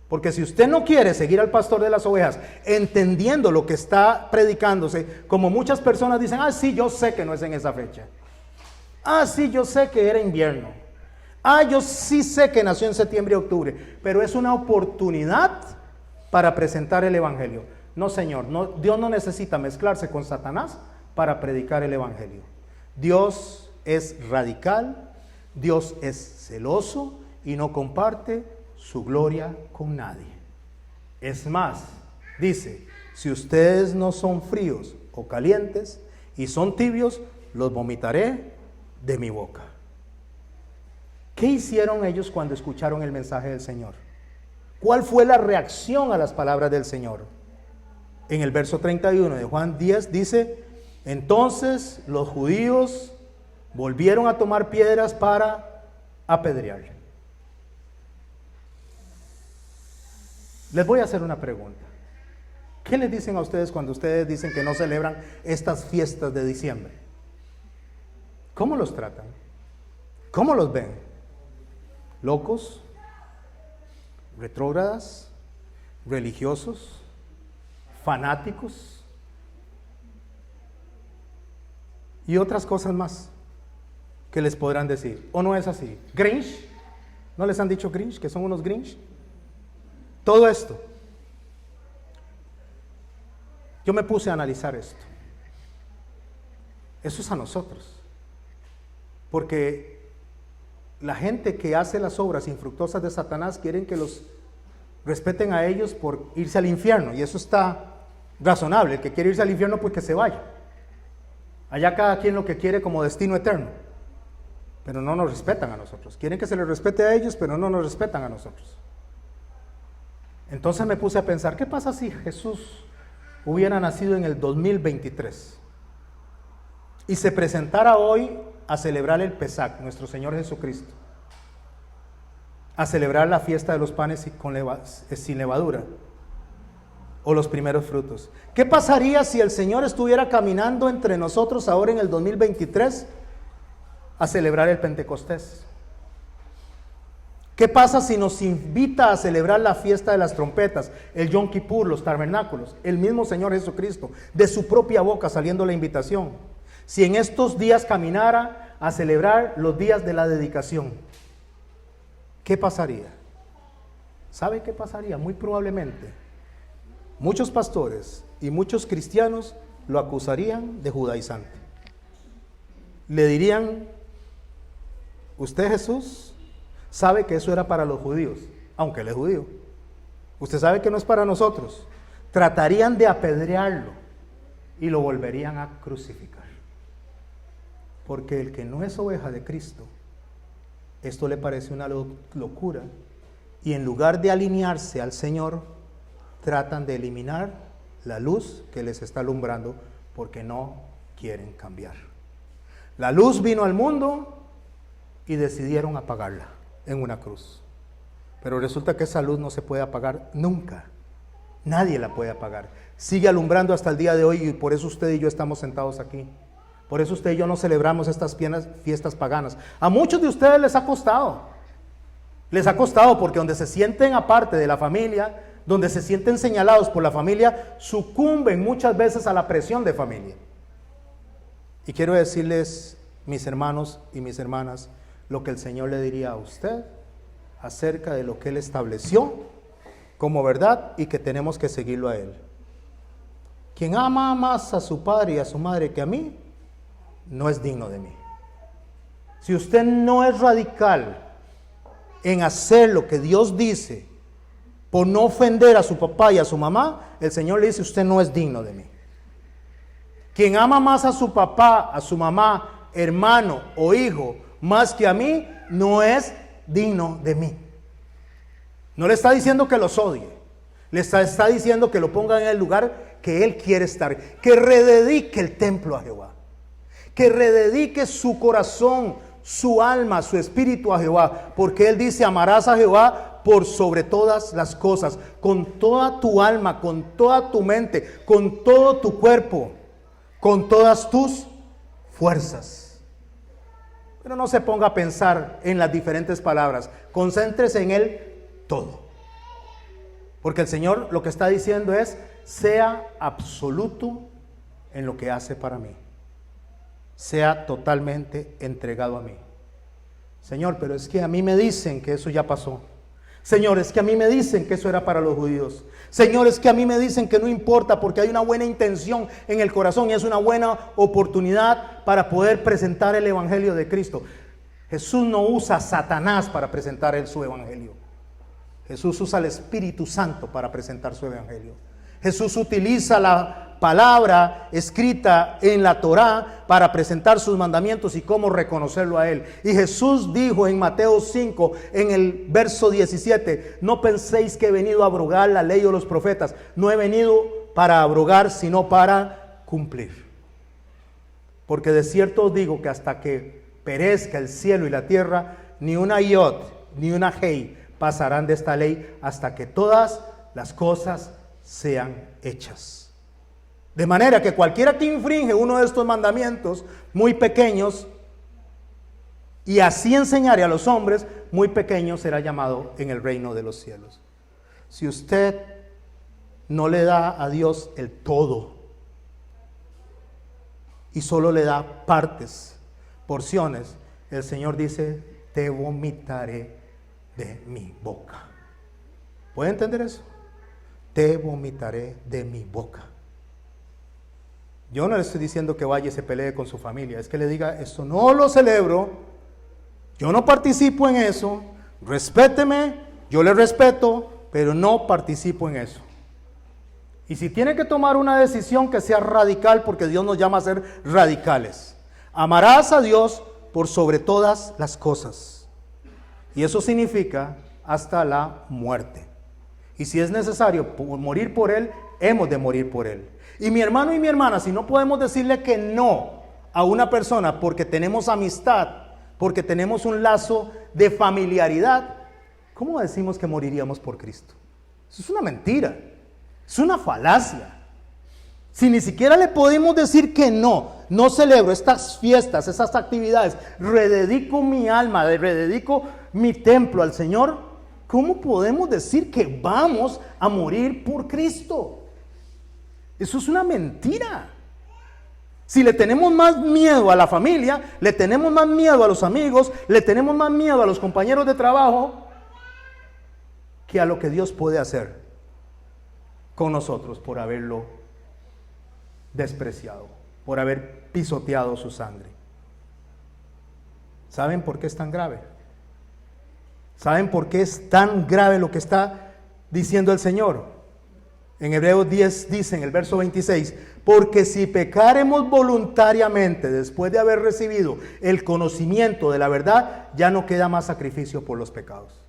Porque si usted no quiere seguir al pastor de las ovejas, entendiendo lo que está predicándose, como muchas personas dicen: ah, sí, yo sé que no es en esa fecha. Ah, sí, yo sé que era invierno. Ah, yo sí sé que nació en septiembre y octubre. Pero es una oportunidad para presentar el evangelio. No, Señor, no, Dios no necesita mezclarse con Satanás para predicar el evangelio. Dios es radical, Dios es celoso y no comparte su gloria con nadie. Es más, dice: si ustedes no son fríos o calientes y son tibios, los vomitaré de mi boca. ¿Qué hicieron ellos cuando escucharon el mensaje del Señor? ¿Cuál fue la reacción a las palabras del Señor? En el verso 31 de Juan 10 dice: entonces los judíos volvieron a tomar piedras para apedrearle. Les voy a hacer una pregunta. ¿Qué les dicen a ustedes cuando ustedes dicen que no celebran estas fiestas de diciembre? ¿Cómo los tratan? ¿Cómo los ven? ¿Locos? ¿Retrógradas? ¿Religiosos? ¿Fanáticos? Y otras cosas más que les podrán decir. ¿O no es así? ¿Grinch? ¿No les han dicho Grinch? ¿Que son unos Grinch? Todo esto. Yo me puse a analizar esto. Eso es a nosotros. Porque la gente que hace las obras infructuosas de Satanás quieren que los respeten a ellos por irse al infierno. Y eso está razonable. El que quiere irse al infierno, pues que se vaya. Allá cada quien lo que quiere como destino eterno. Pero no nos respetan a nosotros. Quieren que se les respete a ellos, pero no nos respetan a nosotros. Entonces me puse a pensar: ¿qué pasa si Jesús hubiera nacido en el 2023 y se presentara hoy a celebrar el Pesach, nuestro Señor Jesucristo, a celebrar la fiesta de los panes sin levadura, o los primeros frutos? ¿Qué pasaría si el Señor estuviera caminando entre nosotros ahora en el 2023 a celebrar el Pentecostés? ¿Qué pasa si nos invita a celebrar la fiesta de las trompetas, el Yom Kippur, los tabernáculos, el mismo Señor Jesucristo, de su propia boca saliendo la invitación? Si en estos días caminara a celebrar los días de la dedicación, ¿qué pasaría? ¿Sabe qué pasaría? Muy probablemente muchos pastores y muchos cristianos lo acusarían de judaizante. Le dirían: usted, Jesús, sabe que eso era para los judíos, aunque él es judío. Usted sabe que no es para nosotros. Tratarían de apedrearlo y lo volverían a crucificar. Porque el que no es oveja de Cristo, esto le parece una locura, y en lugar de alinearse al Señor, tratan de eliminar la luz que les está alumbrando porque no quieren cambiar. La luz vino al mundo y decidieron apagarla en una cruz. Pero resulta que esa luz no se puede apagar nunca. Nadie la puede apagar. Sigue alumbrando hasta el día de hoy y por eso usted y yo estamos sentados aquí. Por eso usted y yo no celebramos estas fiestas paganas. A muchos de ustedes les ha costado. Les ha costado porque donde se sienten aparte de la familia, donde se sienten señalados por la familia, sucumben muchas veces a la presión de familia. Y quiero decirles, mis hermanos y mis hermanas, lo que el Señor le diría a usted acerca de lo que Él estableció como verdad y que tenemos que seguirlo a Él. Quien ama más a su padre y a su madre que a mí, no es digno de mí. Si usted no es radical en hacer lo que Dios dice, por no ofender a su papá y a su mamá, el Señor le dice, usted no es digno de mí. Quien ama más a su papá, a su mamá, hermano o hijo, más que a mí, no es digno de mí. No le está diciendo que los odie, le está diciendo que lo ponga en el lugar que Él quiere estar, que rededique el templo a Jehová, que rededique su corazón, su alma, su espíritu a Jehová, porque Él dice, amarás a Jehová por sobre todas las cosas, con toda tu alma, con toda tu mente, con todo tu cuerpo, con todas tus fuerzas. Pero no se ponga a pensar en las diferentes palabras, concéntrese en Él todo. Porque el Señor lo que está diciendo es, sea absoluto en lo que hace para mí. Sea totalmente entregado a mí. Señor, pero es que a mí me dicen que eso ya pasó. Señor, es que a mí me dicen que eso era para los judíos. Señor, es que a mí me dicen que no importa porque hay una buena intención en el corazón y es una buena oportunidad para poder presentar el evangelio de Cristo. Jesús no usa a Satanás para presentar su evangelio. Jesús usa al Espíritu Santo para presentar su evangelio. Jesús utiliza la palabra escrita en la Torá para presentar sus mandamientos y cómo reconocerlo a Él. Y Jesús dijo en Mateo 5, en el verso 17, no penséis que he venido a abrogar la ley o los profetas. No he venido para abrogar, sino para cumplir. Porque de cierto os digo que hasta que perezca el cielo y la tierra, ni una yod, ni una hei pasarán de esta ley hasta que todas las cosas sean hechas. De manera que cualquiera que infringe uno de estos mandamientos muy pequeños y así enseñare a los hombres, muy pequeño será llamado en el reino de los cielos. Si usted no le da a Dios el todo y solo le da partes, porciones, el Señor dice, te vomitaré de mi boca. ¿Puede entender eso? Te vomitaré de mi boca. Yo no le estoy diciendo que vaya y se pelee con su familia, es que le diga, esto no lo celebro, yo no participo en eso, respéteme, yo le respeto, pero no participo en eso. Y si tiene que tomar una decisión que sea radical, porque Dios nos llama a ser radicales. Amarás a Dios por sobre todas las cosas. Y eso significa hasta la muerte. Y si es necesario morir por Él, hemos de morir por Él. Y mi hermano y mi hermana, si no podemos decirle que no a una persona porque tenemos amistad, porque tenemos un lazo de familiaridad, ¿cómo decimos que moriríamos por Cristo? Eso es una mentira, es una falacia. Si ni siquiera le podemos decir que no celebro estas fiestas, estas actividades, rededico mi alma, rededico mi templo al Señor, ¿cómo podemos decir que vamos a morir por Cristo? Eso es una mentira. Si le tenemos más miedo a la familia, le tenemos más miedo a los amigos, le tenemos más miedo a los compañeros de trabajo, que a lo que Dios puede hacer con nosotros por haberlo despreciado, por haber pisoteado su sangre. ¿Saben por qué es tan grave? ¿Saben por qué es tan grave lo que está diciendo el Señor? En Hebreos 10 dice en el verso 26, porque si pecáremos voluntariamente después de haber recibido el conocimiento de la verdad, ya no queda más sacrificio por los pecados,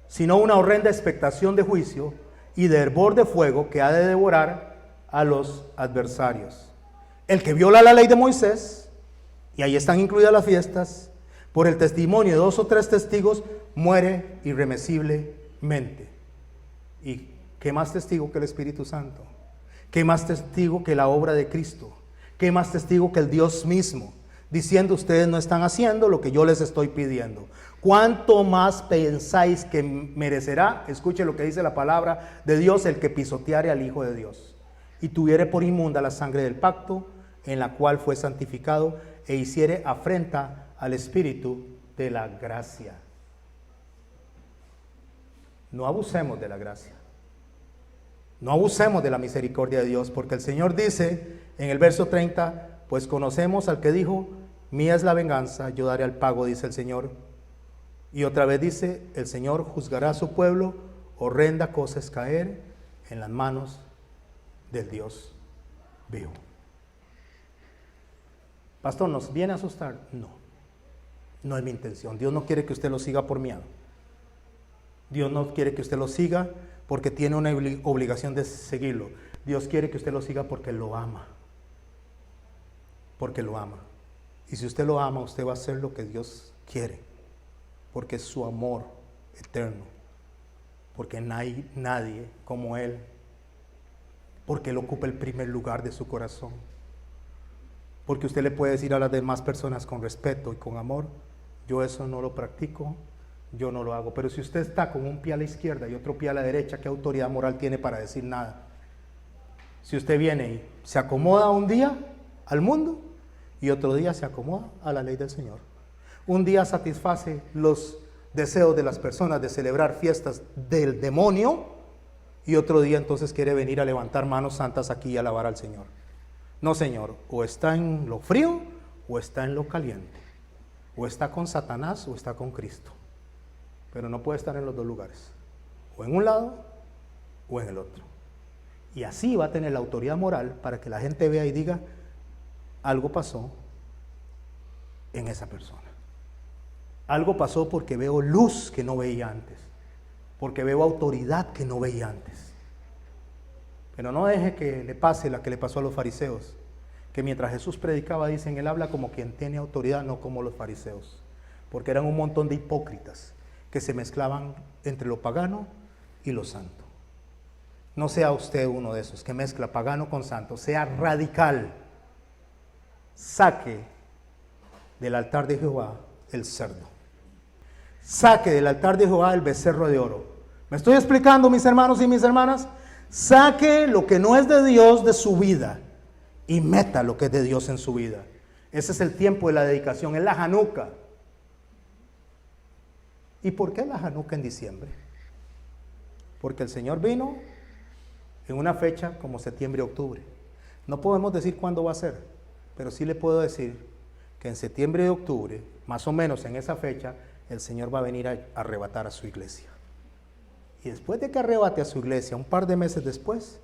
sino una horrenda expectación de juicio y de hervor de fuego que ha de devorar a los adversarios. El que viola la ley de Moisés, y ahí están incluidas las fiestas, por el testimonio de 2 o 3 testigos, muere irremisiblemente. ¿Y qué más testigo que el Espíritu Santo? ¿Qué más testigo que la obra de Cristo? ¿Qué más testigo que el Dios mismo? Diciendo, ustedes no están haciendo lo que yo les estoy pidiendo. ¿Cuánto más pensáis que merecerá? Escuche lo que dice la palabra de Dios: el que pisoteare al Hijo de Dios y tuviere por inmunda la sangre del pacto, en la cual fue santificado, e hiciere afrenta al Espíritu de la gracia. No abusemos de la gracia. No abusemos de la misericordia de Dios, porque el Señor dice en el verso 30, pues conocemos al que dijo, mía es la venganza, yo daré al pago, dice el Señor. Y otra vez dice, el Señor juzgará a su pueblo, horrenda cosa es caer en las manos del Dios vivo. Pastor, ¿nos viene a asustar? No, no es mi intención. Dios no quiere que usted lo siga por miedo. Dios no quiere que usted lo siga porque tiene una obligación de seguirlo. Dios quiere que usted lo siga porque lo ama. Porque lo ama. Y si usted lo ama, usted va a hacer lo que Dios quiere. Porque es su amor eterno. Porque no hay nadie como Él. Porque Él ocupa el primer lugar de su corazón. Porque usted le puede decir a las demás personas con respeto y con amor, yo eso no lo practico, yo no lo hago. Pero si usted está con un pie a la izquierda y otro pie a la derecha, ¿qué autoridad moral tiene para decir nada? Si usted viene y se acomoda un día al mundo y otro día se acomoda a la ley del Señor. Un día satisface los deseos de las personas de celebrar fiestas del demonio y otro día entonces quiere venir a levantar manos santas aquí y alabar al Señor. No, Señor, o está en lo frío o está en lo caliente. O está con Satanás o está con Cristo. Pero no puede estar en los dos lugares. O en un lado o en el otro. Y así va a tener la autoridad moral para que la gente vea y diga, algo pasó en esa persona. Algo pasó porque veo luz que no veía antes. Porque veo autoridad que no veía antes. Pero no deje que le pase la que le pasó a los fariseos, que mientras Jesús predicaba, dicen, Él habla como quien tiene autoridad, no como los fariseos, porque eran un montón de hipócritas que se mezclaban entre lo pagano y lo santo. No sea usted uno de esos que mezcla pagano con santo, sea radical. Saque del altar de Jehová el cerdo. Saque del altar de Jehová el becerro de oro. ¿Me estoy explicando, mis hermanos y mis hermanas? Saque lo que no es de Dios de su vida y meta lo que es de Dios en su vida. Ese es el tiempo de la dedicación, es la Hanukkah. ¿Y por qué la Hanukkah en diciembre? Porque el Señor vino en una fecha como septiembre y octubre. No podemos decir cuándo va a ser, pero sí le puedo decir que en septiembre y octubre, más o menos en esa fecha, el Señor va a venir a arrebatar a su iglesia. Y después de que arrebate a su iglesia, un par de meses después,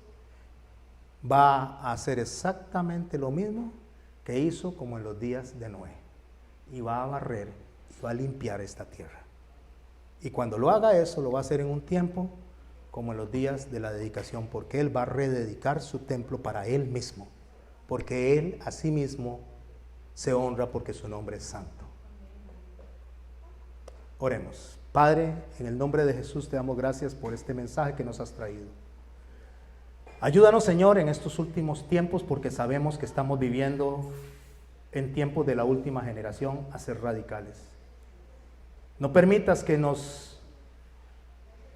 va a hacer exactamente lo mismo que hizo como en los días de Noé. Y va a barrer y va a limpiar esta tierra. Y cuando lo haga eso, lo va a hacer en un tiempo como en los días de la dedicación, porque Él va a rededicar su templo para Él mismo. Porque Él a sí mismo se honra porque su nombre es santo. Oremos. Padre, en el nombre de Jesús te damos gracias por este mensaje que nos has traído. Ayúdanos, Señor, en estos últimos tiempos, porque sabemos que estamos viviendo en tiempos de la última generación a ser radicales. No permitas que nos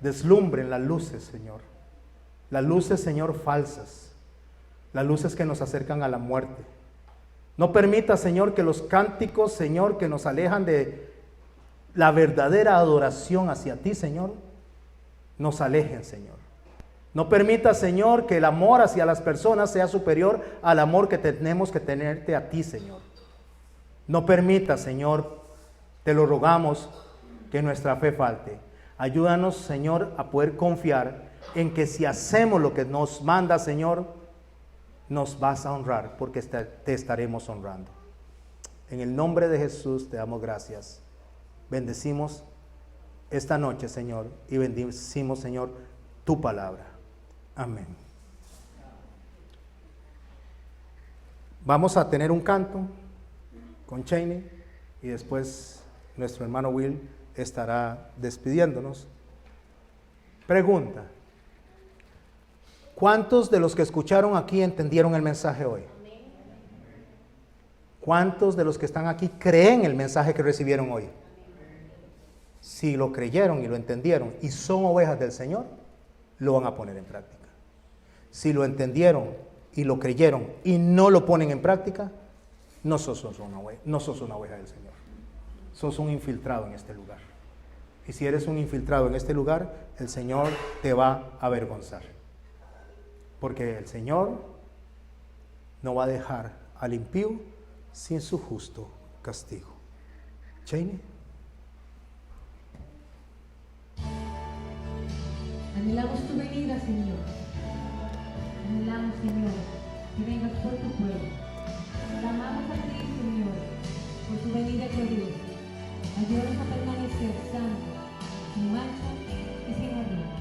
deslumbren las luces, Señor. Las luces, Señor, falsas. Las luces que nos acercan a la muerte. No permitas, Señor, que los cánticos, Señor, que nos alejan de la verdadera adoración hacia ti, Señor, nos alejen, Señor. No permita, Señor, que el amor hacia las personas sea superior al amor que tenemos que tenerte a ti, Señor. No permita, Señor, te lo rogamos, que nuestra fe falte. Ayúdanos, Señor, a poder confiar en que si hacemos lo que nos manda, Señor, nos vas a honrar, porque te estaremos honrando. En el nombre de Jesús te damos gracias. Bendecimos esta noche, Señor, y bendecimos, Señor, tu palabra. Amén. Vamos a tener un canto con Cheney y después nuestro hermano Will estará despidiéndonos. Pregunta: ¿cuántos de los que escucharon aquí entendieron el mensaje hoy? ¿Cuántos de los que están aquí creen el mensaje que recibieron hoy? Si lo creyeron y lo entendieron y son ovejas del Señor, lo van a poner en práctica. Si lo entendieron y lo creyeron y no lo ponen en práctica, no sos una oveja del Señor. Sos un infiltrado en este lugar. Y si eres un infiltrado en este lugar, el Señor te va a avergonzar. Porque el Señor no va a dejar al impío sin su justo castigo. Cheney. Anhelamos tu venida, Señor. Anhelamos, Señor, que vengas por tu pueblo. Clamamos a ti, Señor, por tu venida gloriosa. Ayúdanos a permanecer santos, sin mancha y sin arruga.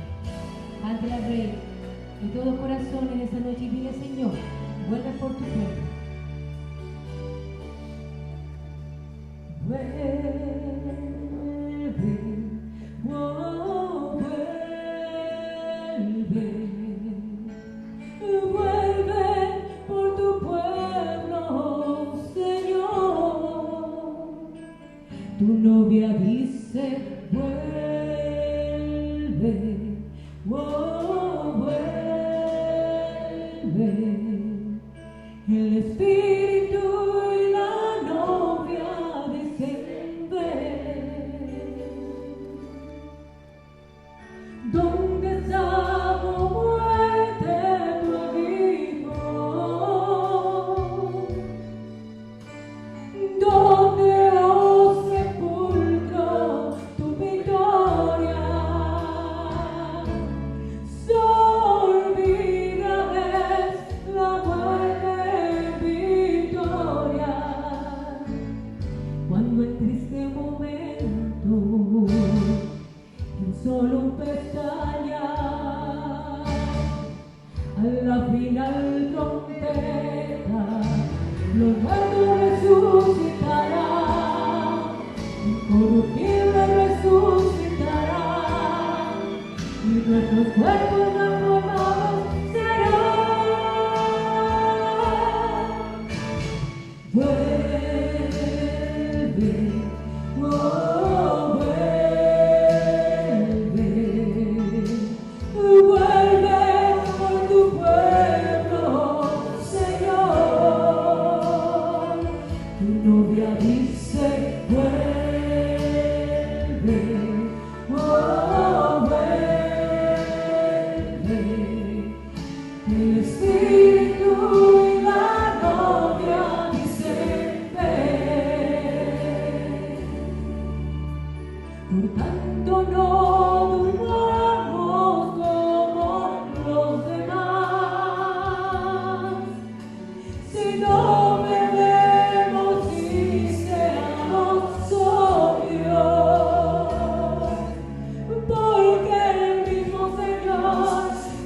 Ante la Rey de todo corazón en esta noche y dile, Señor, vuelve por tu pueblo. Vuelve por tu pueblo, Señor. Tu novia dice, vuelve, vuelve. El Espíritu y la novia dicen, ven. ¿Dónde está muerte tu aguijón? ¿Dónde, oh sepulcro, tu victoria? Sorbida es la muerte victoria. Cuando en triste momento, en solo un pestañear, a la final trompeta, los muertos resucitarán, incorruptible resucitarán, y nuestros cuerpos transformados serán. Vuelve, oh, vuelve, vuelve por tu pueblo, Señor. Tu novia dice, vuelve, oh, vuelve. El Espíritu y la novia dicen, ven. Por tanto no durmamos como los demás, sino velemos y seamos sobrios, porque el mismo Señor,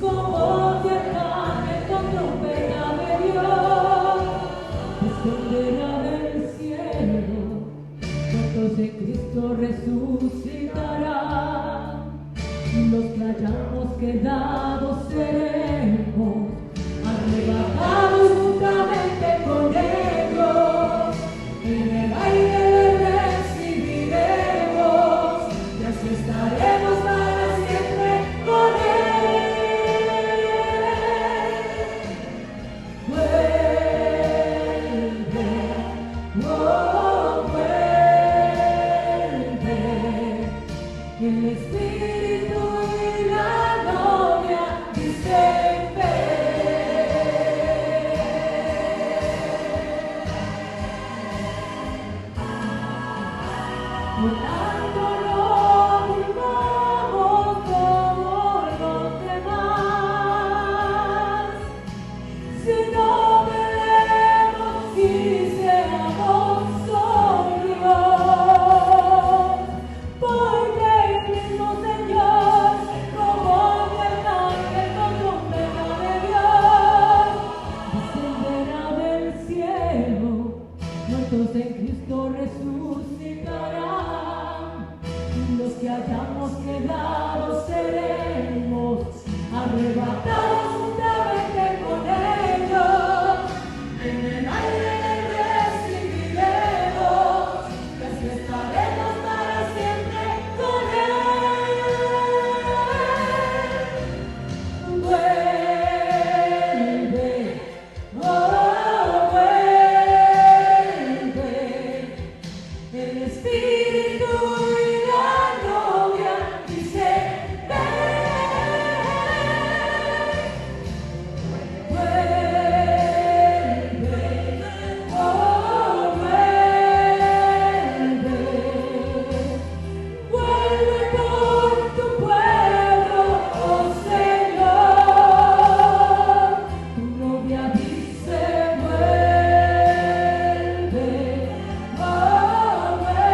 con voz de arcángel, con trompeta de Dios, descenderá del cielo. Muertos en Cristo resucitarán, y los que hayamos quedado seremos arrebatados juntamente con ellos. En el aire le recibiremos, y así estaremos para siempre con él. Vuelve, oh, vuelve. El Espíritu y la novia dicen, por tanto no durmamos como los demás, sino velemos y seamos sobrios, porque el mismo Señor, como de arcángel con trompeta muertos en Cristo resucitarán. Los que hayamos quedado seremos arrebatados juntamente con ellos. En el aire recibiremos, y así estaremos para siempre con Él. Vuelve, oh, vuelve, el Espíritu y la novia dicen ven. Vuelve, oh, vuelve, vuelve por tu pueblo, oh Señor. Tu novia dice vuelve, oh, vuelve,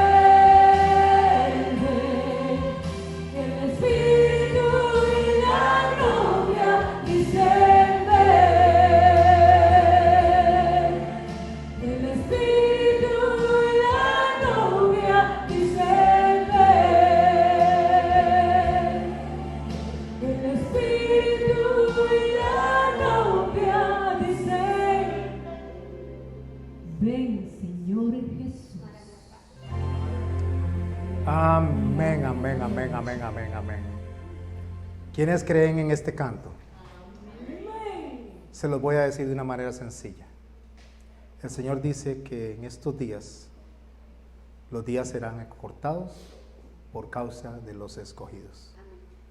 el Espíritu y la novia dicen ven. El Espíritu y la novia dicen ven. El Espíritu y la novia dicen ven, Señor Jesús. Amén, amén, amén, amén, amén, amén. ¿Quiénes creen en este canto? Se los voy a decir de una manera sencilla. El Señor dice que en estos días, los días serán acortados por causa de los escogidos.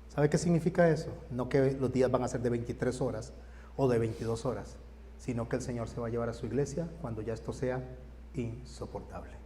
¿Sabe qué significa eso? No que los días van a ser de 23 horas o de 22 horas, sino que el Señor se va a llevar a su iglesia cuando ya esto sea insoportable.